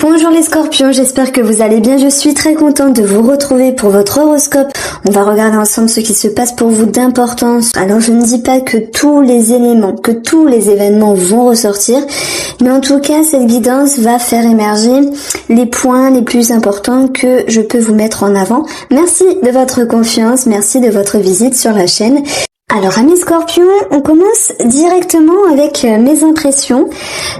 Bonjour les scorpions, j'espère que vous allez bien, je suis très contente de vous retrouver pour votre horoscope. On va regarder ensemble ce qui se passe pour vous d'importance. Alors je ne dis pas que tous les éléments, que tous les événements vont ressortir, mais en tout cas cette guidance va faire émerger les points les plus importants que je peux vous mettre en avant. Merci de votre confiance, merci de votre visite sur la chaîne. Alors amis scorpions, on commence directement avec mes impressions.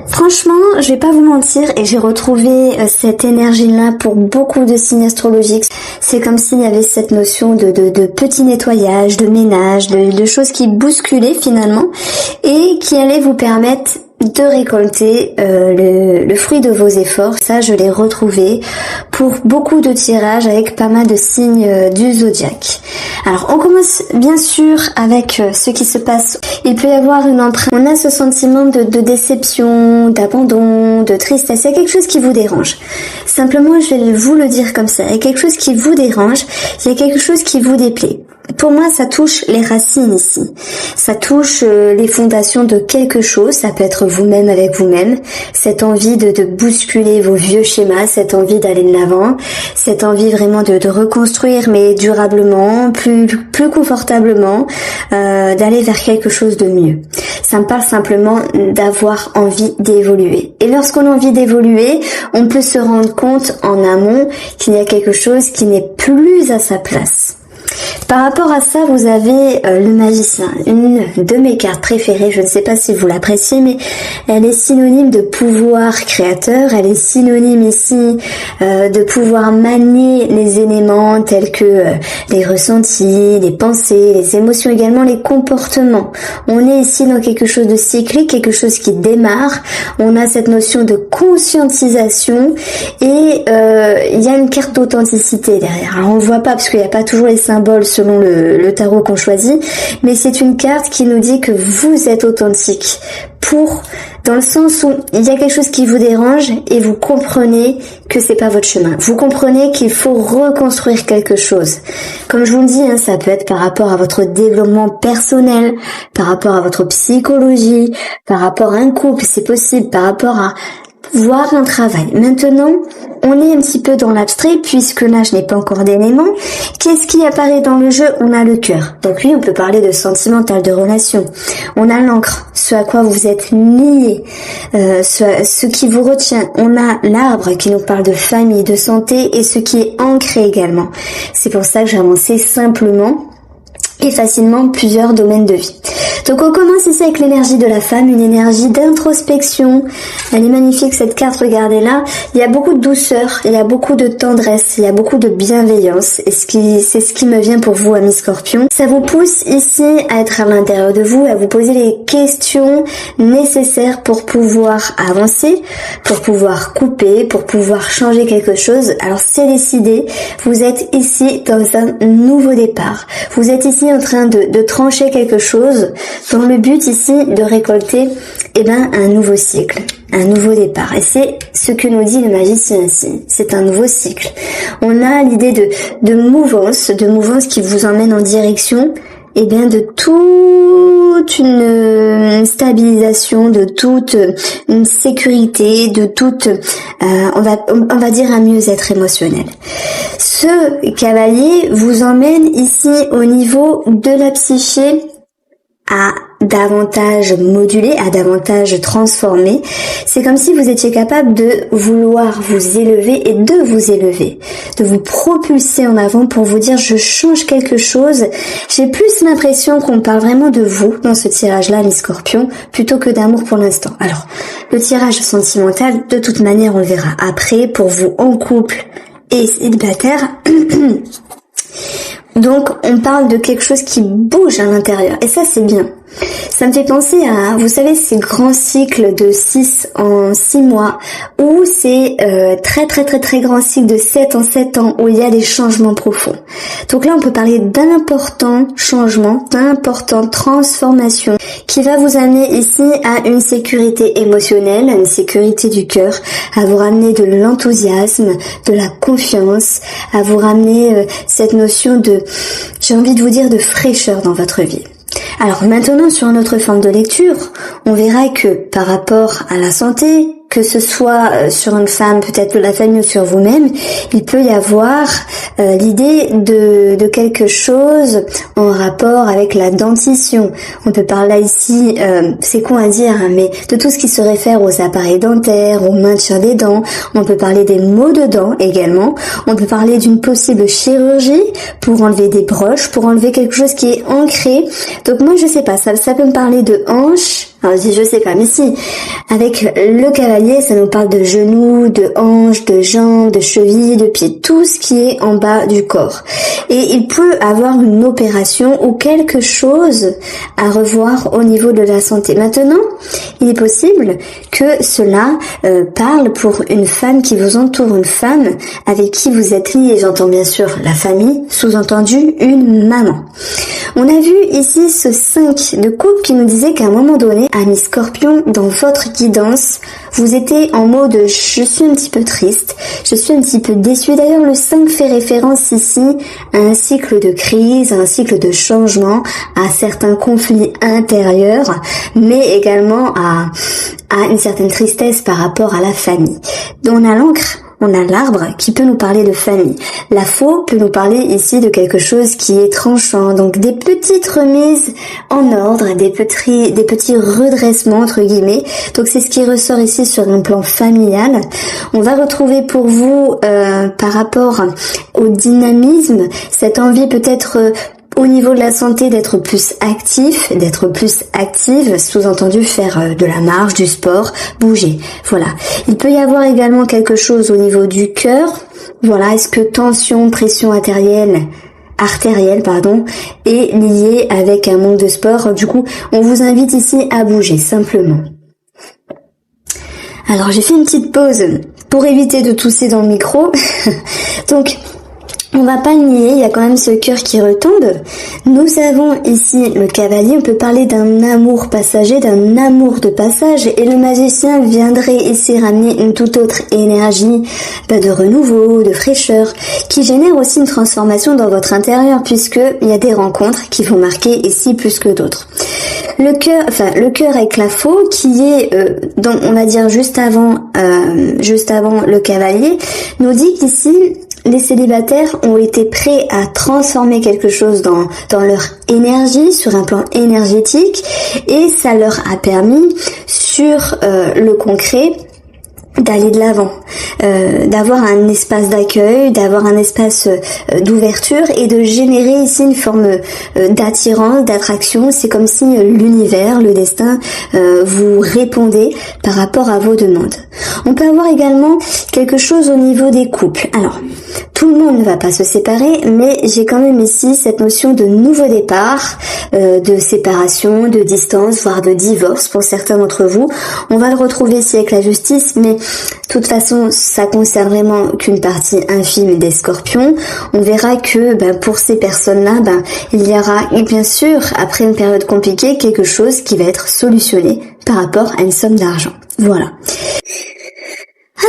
Franchement, je vais pas vous mentir et j'ai retrouvé cette énergie-là pour beaucoup de signes astrologiques. C'est comme s'il y avait cette notion de petit nettoyage, de ménage, de choses qui bousculaient finalement et qui allaient vous permettre de récolter le fruit de vos efforts. Ça, je l'ai retrouvé pour beaucoup de tirages avec pas mal de signes du zodiaque. Alors, on commence bien sûr avec ce qui se passe. Il peut y avoir une empreinte. On a ce sentiment de déception, d'abandon, de tristesse. Il y a quelque chose qui vous dérange. Simplement, je vais vous le dire comme ça. Il y a quelque chose qui vous dérange. Il y a quelque chose qui vous déplaît. Pour moi, ça touche les racines ici. Ça touche les fondations de quelque chose. Ça peut être vous-même avec vous-même. Cette envie de bousculer vos vieux schémas, cette envie d'aller de l'avant, cette envie vraiment de reconstruire, mais durablement, plus confortablement, d'aller vers quelque chose de mieux. Ça me parle simplement d'avoir envie d'évoluer. Et lorsqu'on a envie d'évoluer, on peut se rendre compte en amont qu'il y a quelque chose qui n'est plus à sa place. Par rapport à ça, vous avez le magicien, une de mes cartes préférées, je ne sais pas si vous l'appréciez, mais elle est synonyme de pouvoir créateur, elle est synonyme ici de pouvoir manier les éléments tels que les ressentis, les pensées, les émotions, également les comportements. On est ici dans quelque chose de cyclique, quelque chose qui démarre, on a cette notion de conscientisation et il y a une carte d'authenticité derrière. Alors on ne voit pas parce qu'il n'y a pas toujours les symboles selon le tarot qu'on choisit, mais c'est une carte qui nous dit que vous êtes authentique dans le sens où il y a quelque chose qui vous dérange et vous comprenez que c'est pas votre chemin. Vous comprenez qu'il faut reconstruire quelque chose. Comme je vous le dis, ça peut être par rapport à votre développement personnel, par rapport à votre psychologie, par rapport à un couple, c'est possible, par rapport à voir un travail. Maintenant, on est un petit peu dans l'abstrait puisque là, je n'ai pas encore d'éléments. Qu'est-ce qui apparaît dans le jeu? On a le cœur. Donc oui, on peut parler de sentimental, de relation. On a l'encre, ce à quoi vous êtes lié, ce qui vous retient. On a l'arbre qui nous parle de famille, de santé et ce qui est ancré également. C'est pour ça que j'ai avancé simplement et facilement plusieurs domaines de vie. Donc on commence ici avec l'énergie de la femme, une énergie d'introspection. Elle est magnifique cette carte, regardez-la. Il y a beaucoup de douceur, il y a beaucoup de tendresse, il y a beaucoup de bienveillance. Et c'est ce qui me vient pour vous, amis scorpions. Ça vous pousse ici à être à l'intérieur de vous, à vous poser les questions nécessaires pour pouvoir avancer, pour pouvoir couper, pour pouvoir changer quelque chose. Alors c'est décidé, vous êtes ici dans un nouveau départ. Vous êtes ici en train de trancher quelque chose dans le but ici de récolter un nouveau cycle, un nouveau départ. Et c'est ce que nous dit le magicien ici. C'est un nouveau cycle. On a l'idée de mouvance qui vous emmène en direction de toute une stabilisation, de toute une sécurité, de toute, on va dire un mieux-être émotionnel. Ce cavalier vous emmène ici au niveau de la psyché à davantage moduler, à davantage transformer. C'est comme si vous étiez capable de vouloir vous élever et de vous élever, de vous propulser en avant pour vous dire je change quelque chose. J'ai plus l'impression qu'on parle vraiment de vous dans ce tirage-là, les scorpions, plutôt que d'amour pour l'instant. Alors, le tirage sentimental, de toute manière, on le verra après pour vous en couple et célibataire. Donc, on parle de quelque chose qui bouge à l'intérieur. Et ça, c'est bien. Ça me fait penser à, vous savez, ces grands cycles de 6 en 6 mois, ou ces très grands cycles de 7 en 7 ans, où il y a des changements profonds. Donc là, on peut parler d'importants changements, d'importantes transformations, qui va vous amener ici à une sécurité émotionnelle, à une sécurité du cœur, à vous ramener de l'enthousiasme, de la confiance, à vous ramener cette notion de, j'ai envie de vous dire, de fraîcheur dans votre vie. Alors maintenant, sur notre forme de lecture, on verra que par rapport à la santé, que ce soit sur une femme, peut-être de la famille ou sur vous-même, il peut y avoir l'idée de quelque chose en rapport avec la dentition. On peut parler ici, c'est con à dire, hein, mais de tout ce qui se réfère aux appareils dentaires, au maintien des dents. On peut parler des maux de dents également. On peut parler d'une possible chirurgie pour enlever des broches, pour enlever quelque chose qui est ancré. Donc moi je sais pas, ça peut me parler de hanches. Alors je sais pas, mais si, avec le cavalier, ça nous parle de genoux, de hanches, de jambes, de chevilles, de pieds, tout ce qui est en bas du corps. Et il peut avoir une opération ou quelque chose à revoir au niveau de la santé. Maintenant, il est possible que cela parle pour une femme qui vous entoure, une femme avec qui vous êtes lié. J'entends bien sûr la famille, sous-entendu une maman. On a vu ici ce 5 de coupe qui nous disait qu'à un moment donné, ami Scorpion, dans votre guidance, vous étiez en mode « je suis un petit peu triste, je suis un petit peu déçu ». D'ailleurs, le 5 fait référence ici à un cycle de crise, à un cycle de changement, à certains conflits intérieurs, mais également à une certaine tristesse par rapport à la famille. Donc on a l'encre, on a l'arbre qui peut nous parler de famille. La faux peut nous parler ici de quelque chose qui est tranchant, donc des petites remises en ordre, des petits redressements entre guillemets. Donc c'est ce qui ressort ici sur un plan familial. On va retrouver pour vous par rapport au dynamisme, cette envie peut-être au niveau de la santé d'être plus actif, d'être plus active, sous-entendu faire de la marche, du sport, bouger. Voilà. Il peut y avoir également quelque chose au niveau du cœur. Voilà. Est-ce que tension, pression artérielle, est liée avec un manque de sport? Du coup, on vous invite ici à bouger, simplement. Alors, j'ai fait une petite pause pour éviter de tousser dans le micro. Donc, on va pas le nier, il y a quand même ce cœur qui retombe. Nous avons ici le cavalier, on peut parler d'un amour passager, d'un amour de passage, et le magicien viendrait ici ramener une toute autre énergie de renouveau, de fraîcheur, qui génère aussi une transformation dans votre intérieur, puisque il y a des rencontres qui vont marquer ici plus que d'autres. Le cœur avec la faux, qui est, donc on va dire juste avant le cavalier, nous dit qu'ici, les célibataires ont été prêts à transformer quelque chose dans leur énergie, sur un plan énergétique, et ça leur a permis, sur le concret, d'aller de l'avant, d'avoir un espace d'accueil, d'avoir un espace d'ouverture et de générer ici une forme d'attirance, d'attraction. C'est comme si l'univers, le destin vous répondait par rapport à vos demandes. On peut avoir également quelque chose au niveau des couples. Alors, tout le monde ne va pas se séparer, mais j'ai quand même ici cette notion de nouveau départ, de séparation, de distance, voire de divorce pour certains d'entre vous. On va le retrouver ici avec la justice, mais de toute façon, ça concerne vraiment qu'une partie infime des scorpions. On verra que pour ces personnes-là, il y aura, et bien sûr, après une période compliquée, quelque chose qui va être solutionné par rapport à une somme d'argent. Voilà.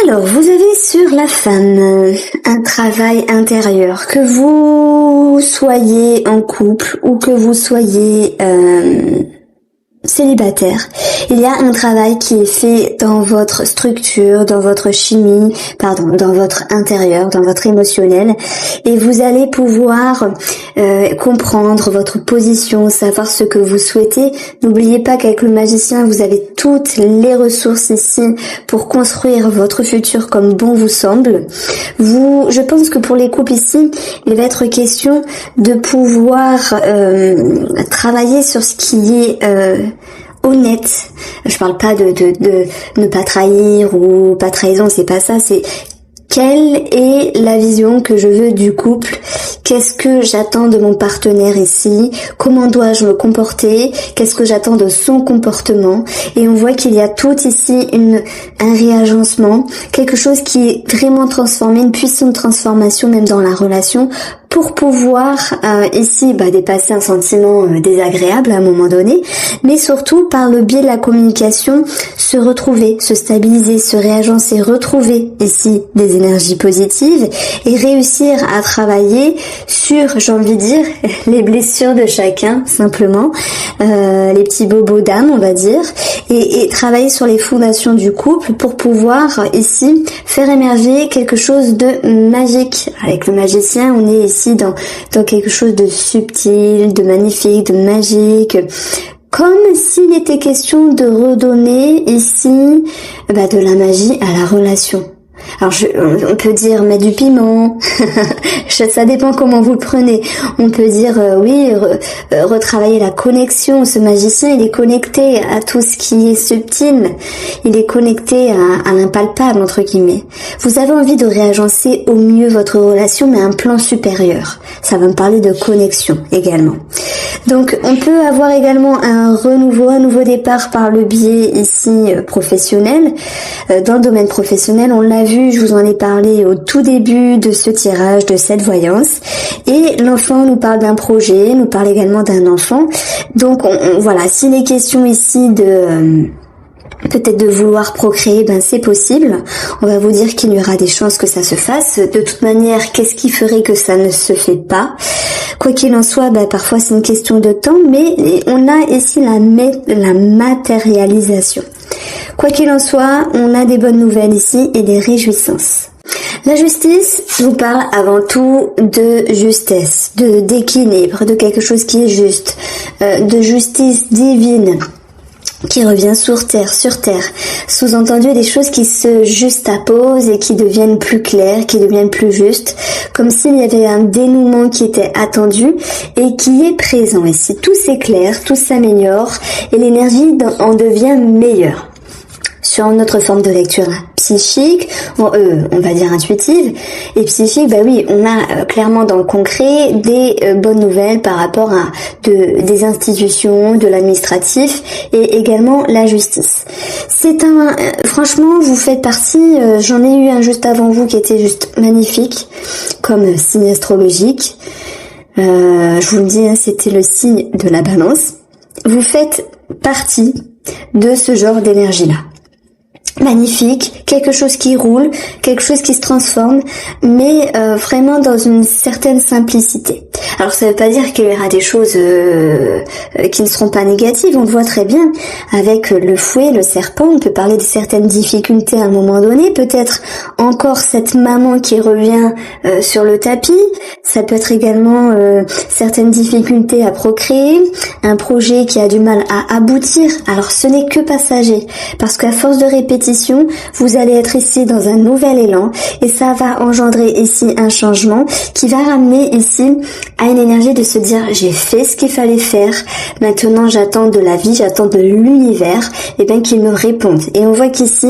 Alors, vous avez sur la femme un travail intérieur, que vous soyez en couple ou que vous soyez célibataire. Il y a un travail qui est fait dans votre structure, dans votre chimie, dans votre intérieur, dans votre émotionnel, et vous allez pouvoir comprendre votre position, savoir ce que vous souhaitez. N'oubliez pas qu'avec le magicien, vous avez toutes les ressources ici pour construire votre futur comme bon vous semble. Je pense que pour les couples ici, il va être question de pouvoir travailler sur ce qui est honnête. Je parle pas de ne pas trahir ou pas trahison, c'est pas ça, c'est quelle est la vision que je veux du couple? Qu'est-ce que j'attends de mon partenaire ici? Comment dois-je me comporter? Qu'est-ce que j'attends de son comportement? Et on voit qu'il y a tout ici un réagencement, quelque chose qui est vraiment transformé, une puissante transformation même dans la relation pour pouvoir ici dépasser un sentiment désagréable à un moment donné, mais surtout par le biais de la communication se retrouver, se stabiliser, se réagencer, retrouver ici des énergies positives et réussir à travailler sur, j'ai envie de dire, les blessures de chacun simplement, les petits bobos d'âme on va dire, et travailler sur les fondations du couple pour pouvoir ici faire émerger quelque chose de magique. Avec le magicien, on est ici dans quelque chose de subtil, de magnifique, de magique, comme s'il était question de redonner ici de la magie à la relation. Alors on peut dire mettre du piment, ça dépend comment vous le prenez. On peut dire retravailler la connexion. Ce magicien, il est connecté à tout ce qui est subtil. Il est connecté à l'impalpable entre guillemets. Vous avez envie de réagencer au mieux votre relation, mais à un plan supérieur. Ça va me parler de connexion également. Donc on peut avoir également un renouveau, un nouveau départ par le biais ici professionnel. Dans le domaine professionnel, on l'a vu, je vous en ai parlé au tout début de ce tirage, de cette voyance. Et l'enfant nous parle d'un projet, nous parle également d'un enfant. Donc voilà, s'il est question ici de peut-être de vouloir procréer, c'est possible. On va vous dire qu'il y aura des chances que ça se fasse. De toute manière, qu'est-ce qui ferait que ça ne se fait pas? Quoi qu'il en soit, parfois c'est une question de temps, mais on a ici la matérialisation. Quoi qu'il en soit, on a des bonnes nouvelles ici et des réjouissances. La justice nous parle avant tout de justesse, d'équilibre, de quelque chose qui est juste, de justice divine qui revient sur terre, sous-entendu des choses qui se juxtaposent et qui deviennent plus claires, qui deviennent plus justes, comme s'il y avait un dénouement qui était attendu et qui est présent ici. Tout s'éclaire, tout s'améliore et l'énergie en devient meilleure. Sur notre forme de lecture psychique, on va dire intuitive, et psychique, on a clairement dans le concret des bonnes nouvelles par rapport à des institutions, de l'administratif et également la justice. Franchement, vous faites partie, j'en ai eu un juste avant vous qui était juste magnifique, comme signe astrologique. Je vous le dis, c'était le signe de la balance. Vous faites partie de ce genre d'énergie-là. Magnifique, quelque chose qui roule, quelque chose qui se transforme, mais vraiment dans une certaine simplicité. Alors ça veut pas dire qu'il y aura des choses qui ne seront pas négatives, on le voit très bien. Avec le fouet, le serpent, on peut parler de certaines difficultés à un moment donné, peut-être encore cette maman qui revient sur le tapis, ça peut être également certaines difficultés à procréer, un projet qui a du mal à aboutir. Alors ce n'est que passager, parce qu'à force de répétition, vous allez être ici dans un nouvel élan et ça va engendrer ici un changement qui va ramener ici à une énergie de se dire j'ai fait ce qu'il fallait faire, maintenant j'attends de la vie, j'attends de l'univers qu'il me réponde. Et on voit qu'ici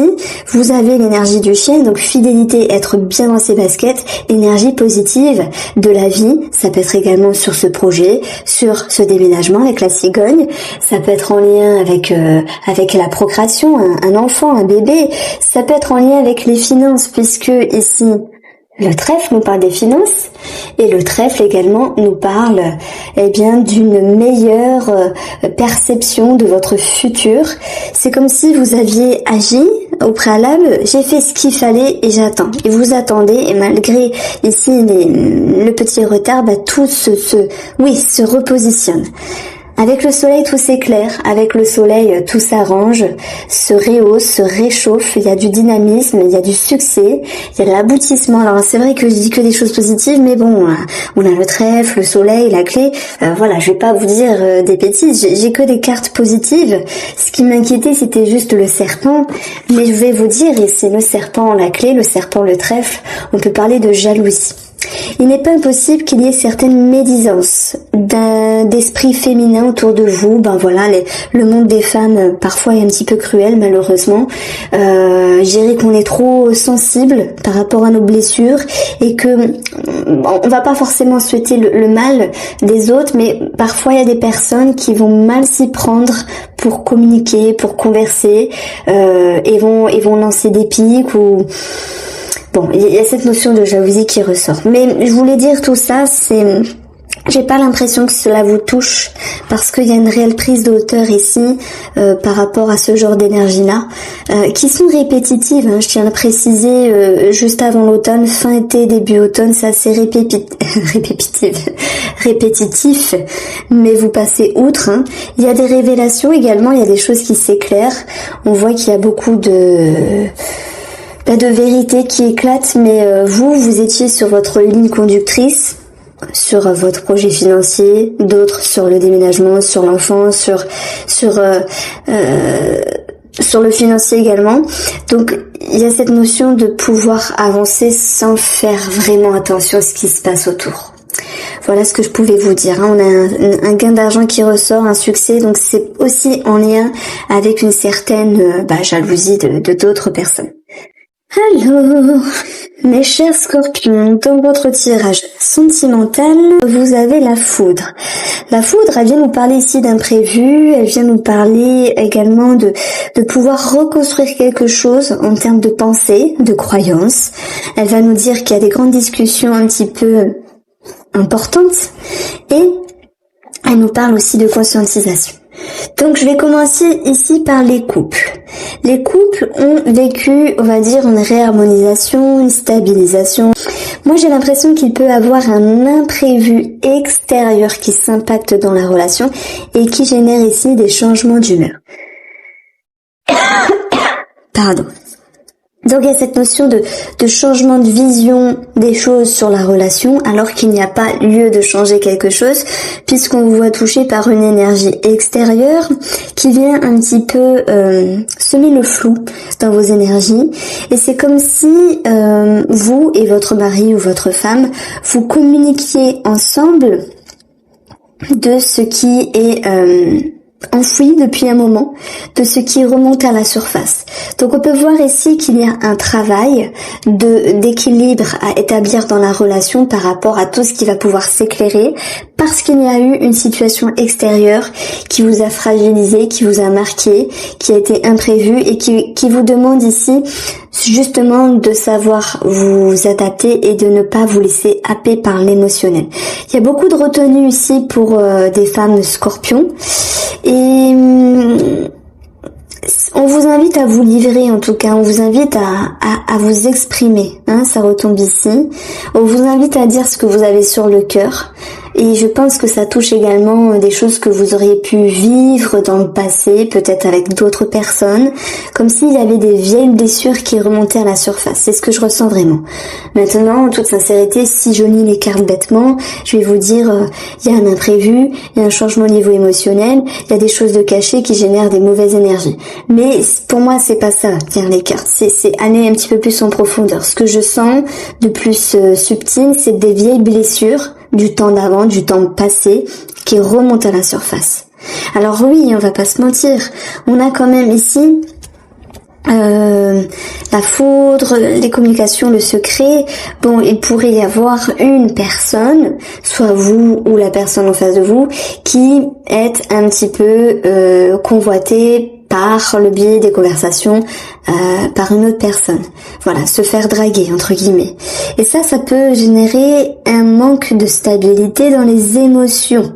vous avez l'énergie du chien, donc fidélité, être bien dans ses baskets, énergie positive de la vie. Ça peut être également sur ce projet, sur ce déménagement avec la cigogne, ça peut être en lien avec la procréation, un enfant, un bébé, ça peut être en lien avec les finances puisque ici le trèfle nous parle des finances et le trèfle également nous parle d'une meilleure perception de votre futur. C'est comme si vous aviez agi au préalable, j'ai fait ce qu'il fallait et j'attends. Et vous attendez et malgré ici le petit retard, tout se repositionne. Avec le soleil, tout s'éclaire. Avec le soleil, tout s'arrange, se rehausse, se réchauffe. Il y a du dynamisme, il y a du succès, il y a de l'aboutissement. Alors c'est vrai que je dis que des choses positives, mais bon, on a le trèfle, le soleil, la clé. Je vais pas vous dire des bêtises. J'ai que des cartes positives. Ce qui m'inquiétait, c'était juste le serpent. Mais je vais vous dire, et c'est le serpent, la clé, le serpent, le trèfle. On peut parler de jalousie. Il n'est pas impossible qu'il y ait certaines médisances d'esprit féminin autour de vous. Le monde des femmes parfois est un petit peu cruel malheureusement. Je dirais qu'on est trop sensible par rapport à nos blessures et que on va pas forcément souhaiter le mal des autres, mais parfois il y a des personnes qui vont mal s'y prendre pour communiquer, pour converser, et vont lancer des piques ou Bon, il y a cette notion de jalousie qui ressort. Mais je voulais dire tout ça, j'ai pas l'impression que cela vous touche parce qu'il y a une réelle prise de hauteur ici par rapport à ce genre d'énergie-là qui sont répétitives. Je tiens à préciser, juste avant l'automne, fin été, début automne, c'est assez répétitif, mais vous passez outre. Il y a des révélations également, il y a des choses qui s'éclairent. On voit qu'il y a beaucoup de vérité qui éclate, mais vous étiez sur votre ligne conductrice, sur votre projet financier, d'autres sur le déménagement, sur l'enfant, sur le financier également. Donc il y a cette notion de pouvoir avancer sans faire vraiment attention à ce qui se passe autour. Voilà ce que je pouvais vous dire. On a un gain d'argent qui ressort, un succès, donc c'est aussi en lien avec une certaine jalousie de d'autres personnes. Alors, mes chers scorpions, dans votre tirage sentimental, vous avez la foudre. La foudre, elle vient nous parler ici d'imprévu, elle vient nous parler également de pouvoir reconstruire quelque chose en termes de pensée, de croyance. Elle va nous dire qu'il y a des grandes discussions un petit peu importantes et elle nous parle aussi de conscientisation. Donc je vais commencer ici par les couples. Les couples ont vécu, on va dire, une réharmonisation, une stabilisation. Moi j'ai l'impression qu'il peut avoir un imprévu extérieur qui s'impacte dans la relation et qui génère ici des changements d'humeur. Pardon. Donc il y a cette notion de changement de vision des choses sur la relation alors qu'il n'y a pas lieu de changer quelque chose puisqu'on vous voit touché par une énergie extérieure qui vient un petit peu semer le flou dans vos énergies et c'est comme si vous et votre mari ou votre femme vous communiquiez ensemble de ce qui est enfoui depuis un moment, de ce qui remonte à la surface. Donc on peut voir ici qu'il y a un travail d'équilibre à établir dans la relation par rapport à tout ce qui va pouvoir s'éclairer parce qu'il y a eu une situation extérieure qui vous a fragilisé, qui vous a marqué, qui a été imprévue et qui vous demande ici justement de savoir vous adapter et de ne pas vous laisser happer par l'émotionnel. Il y a beaucoup de retenue ici pour des femmes scorpions et on vous invite à vous livrer en tout cas, on vous invite à vous exprimer, ça retombe ici. On vous invite à dire ce que vous avez sur le cœur. Et je pense que ça touche également des choses que vous auriez pu vivre dans le passé, peut-être avec d'autres personnes, comme s'il y avait des vieilles blessures qui remontaient à la surface. C'est ce que je ressens vraiment. Maintenant, en toute sincérité, si je lis les cartes bêtement, je vais vous dire, il y a un imprévu, il y a un changement au niveau émotionnel, il y a des choses de cachées qui génèrent des mauvaises énergies. Mais pour moi, c'est pas ça, tiens, les cartes. C'est aller un petit peu plus en profondeur. Ce que je sens de plus subtil, c'est des vieilles blessures du temps d'avant, du temps passé, qui remonte à la surface. Alors oui, on va pas se mentir, on a quand même ici la foudre, les communications, le secret. Bon, il pourrait y avoir une personne, soit vous ou la personne en face de vous, qui est un petit peu convoitée par le biais des conversations par une autre personne. Voilà, se faire draguer entre guillemets. Et ça peut générer un manque de stabilité dans les émotions.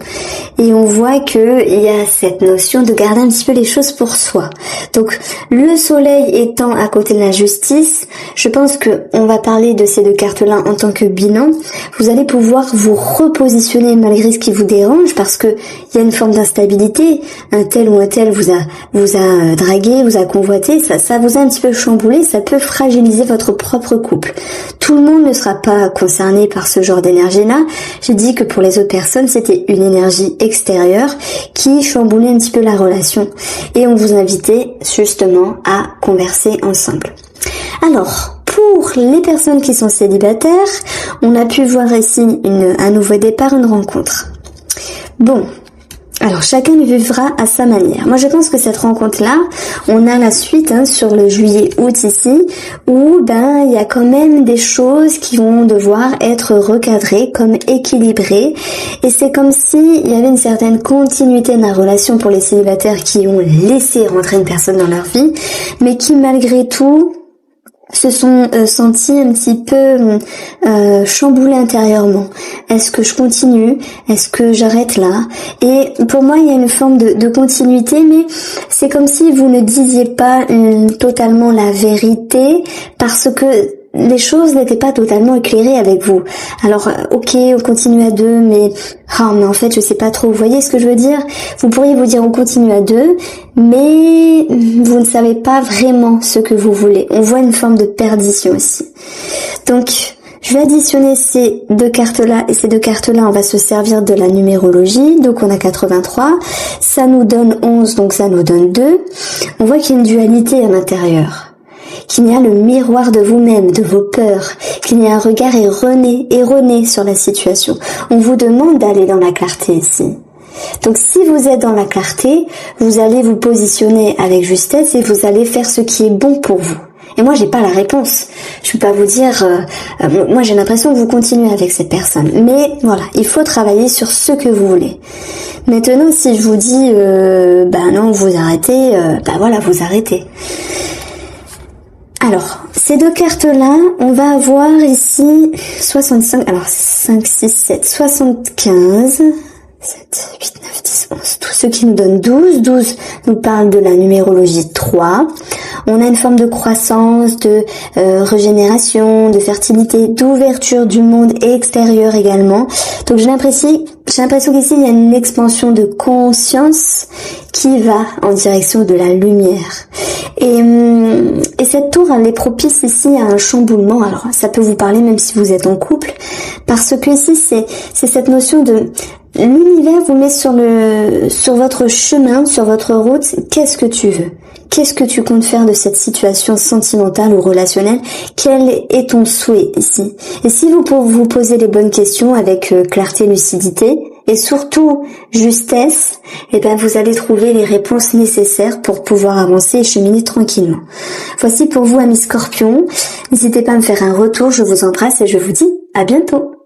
Et on voit que il y a cette notion de garder un petit peu les choses pour soi. Donc le soleil étant à côté de la justice, je pense que on va parler de ces deux cartes-là en tant que bilan. Vous allez pouvoir vous repositionner malgré ce qui vous dérange parce que il y a une forme d'instabilité. Un tel ou un tel vous a dragué, vous a convoité, ça vous a un petit peu chamboulé, ça peut fragiliser votre propre couple. Tout le monde ne sera pas concerné par ce genre d'énergie-là. J'ai dit que pour les autres personnes, c'était une énergie extérieure qui chamboulait un petit peu la relation. Et on vous invitait justement à converser ensemble. Alors, pour les personnes qui sont célibataires, on a pu voir ici un nouveau départ, une rencontre. Bon. Alors chacun le vivra à sa manière. Moi je pense que cette rencontre-là, on a la suite sur le juillet-août ici, où il y a quand même des choses qui vont devoir être recadrées, comme équilibrées, et c'est comme si il y avait une certaine continuité de la relation pour les célibataires qui ont laissé rentrer une personne dans leur vie, mais qui malgré tout se sont sentis un petit peu chamboulés intérieurement. Est-ce que je continue? Est-ce que j'arrête là? Et pour moi, il y a une forme de continuité, mais c'est comme si vous ne disiez pas totalement la vérité, parce que les choses n'étaient pas totalement éclairées avec vous. Alors, ok, on continue à deux, mais en fait, je sais pas trop. Vous voyez ce que je veux dire? Vous pourriez vous dire on continue à deux, mais vous ne savez pas vraiment ce que vous voulez. On voit une forme de perdition aussi. Donc, je vais additionner ces deux cartes-là, et ces deux cartes-là, on va se servir de la numérologie. Donc, on a 83. Ça nous donne 11, donc ça nous donne 2. On voit qu'il y a une dualité à l'intérieur. Qu'il y a le miroir de vous-même, de vos peurs, qu'il y a un regard erroné sur la situation. On vous demande d'aller dans la clarté ici. Donc si vous êtes dans la clarté, vous allez vous positionner avec justesse et vous allez faire ce qui est bon pour vous. Et moi, j'ai pas la réponse. Je peux pas vous dire... moi, j'ai l'impression que vous continuez avec cette personne. Mais voilà, il faut travailler sur ce que vous voulez. Maintenant, si je vous dis... non, vous arrêtez... voilà, vous arrêtez. Alors, ces deux cartes-là, on va avoir ici 65, alors 5, 6, 7, 75, 7, 8, 9, 10, 11, tout ce qui nous donne 12. 12 nous parle de la numérologie 3. On a une forme de croissance, de régénération, de fertilité, d'ouverture du monde extérieur également. Donc j'ai l'impression qu'ici il y a une expansion de conscience qui va en direction de la lumière. Et cette tour, elle est propice ici à un chamboulement. Alors ça peut vous parler même si vous êtes en couple, parce que ici c'est cette notion de l'univers vous met sur votre chemin, sur votre route. Qu'est-ce que tu veux? Qu'est-ce que tu comptes faire de cette situation sentimentale ou relationnelle? Quel est ton souhait ici? Et si vous vous posez les bonnes questions avec clarté, lucidité et surtout justesse, vous allez trouver les réponses nécessaires pour pouvoir avancer et cheminer tranquillement. Voici pour vous, amis Scorpions. N'hésitez pas à me faire un retour. Je vous embrasse et je vous dis à bientôt.